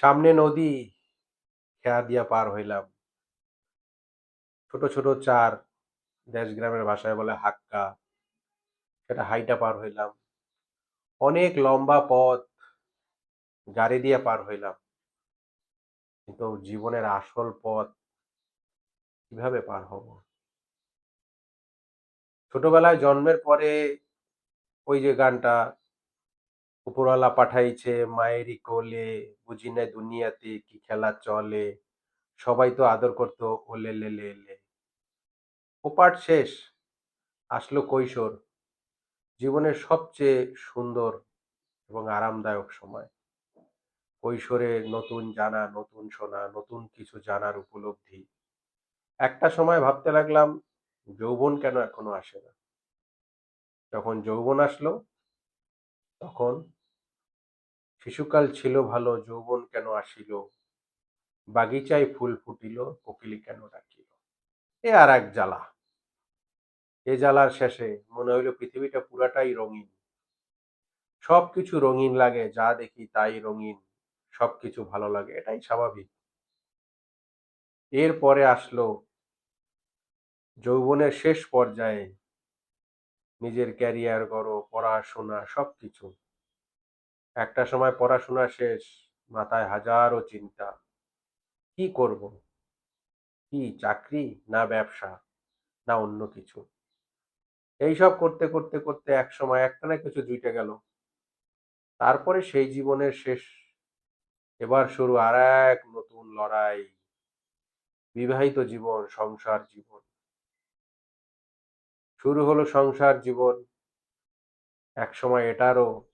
সামনে নদী, খেয়া দিয়া পার হইলাম। ছোট, ছোট চার, দেশ গ্রামের ভাষায় বলে হাক্কা, সেটা হাইটা পার হইলাম। অনেক লম্বা পথ গাড়ি দিয়ে পার হইলাম। কিন্তু জীবনের আসল পথ কিভাবে পার হব? ছোটবেলায় জন্মের পরে ওই যে গানটা, উপরওয়ালা পাঠাইছে মায়েরই কোলে, বুঝি নাই দুনিয়াতে কি খেলা চলে, সবাই তো আদর করতো ওলে লে লে লে। ওপাঠ শেষ, আসলো কৈশোর, জীবনের সবচেয়ে সুন্দর এবং আরামদায়ক সময়। কৈশোরে নতুন জানা, নতুন শোনা, নতুন কিছু জানার উপলব্ধি। একটা সময় ভাবতে লাগলাম, যৌবন কেন এখনো আসে না? যখন যৌবন আসলো, তখন শিশুকাল ছিল ভালো, যৌবন কেন আসিল? বাগিচায় ফুল ফুটিল, কোকিল কেন ডাকিল? এ আর এক জ্বালা। এ জ্বালার শেষে মনে হইল পৃথিবীটা পুরাটাই রঙিন। সবকিছু রঙিন লাগে, যা দেখি তাই রঙিন। সবকিছু ভালো লাগে, এটাই স্বাভাবিক। এরপরে আসলো যৌবনের শেষ পর্যায়ে নিজের ক্যারিয়ার গড়ো, পড়াশোনা সবকিছু। একটা সময় পড়াশোনা শেষ, মাথায় হাজারো চিন্তা। কি করব? কি চাকরি, না ব্যবসা, না অন্য কিছু? এইসব করতে করতে করতে একসময় একটা না কিছু জুটে গেল। তারপরে সেই জীবনের শেষ, এবার শুরু আরেক নতুন লড়াই। বিবাহিত জীবন, সংসার জীবন। শুরু হলো সংসার জীবন, একসময় এটারও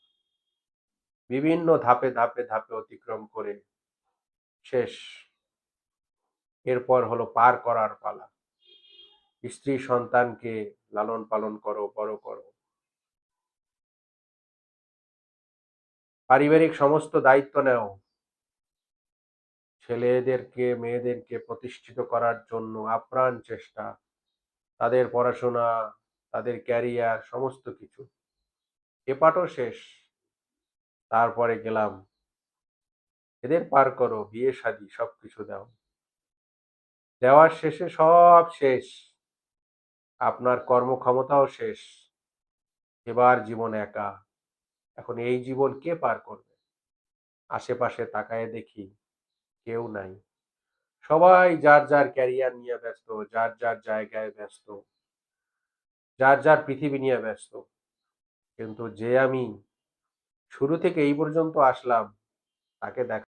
বিভিন্ন ধাপে ধাপে ধাপে অতিক্রম করে শেষ। এরপর হলো পার করার পালা। স্ত্রী সন্তানকে লালন পালন করো, বড় করো। পারিবারিক সমস্ত দায়িত্ব নেও। ছেলেদেরকে মেয়েদেরকে প্রতিষ্ঠিত করার জন্য আপ্রাণ চেষ্টা। তাদের পড়াশোনা, তাদের ক্যারিয়ার সমস্ত কিছু। এপাটও শেষ। তারপরে গেলাম, এদের পার করো, বিয়ে শাদী সবকিছু দাও। দেওয়ার শেষে সব শেষ। আপনার কর্মক্ষমতাও শেষ। এবার জীবন একা। এখন এই জীবন কে পার করবে? আশেপাশে তাকায়ে দেখি কেউ নাই। সবাই যার যার ক্যারিয়ার নিয়ে ব্যস্ত, যার যার জায়গায় ব্যস্ত, যার যার পৃথিবী নিয়ে ব্যস্ত। কিন্তু যে আমি শুরু থেকে এই পর্যন্ত আসলাম, তাকে দেখা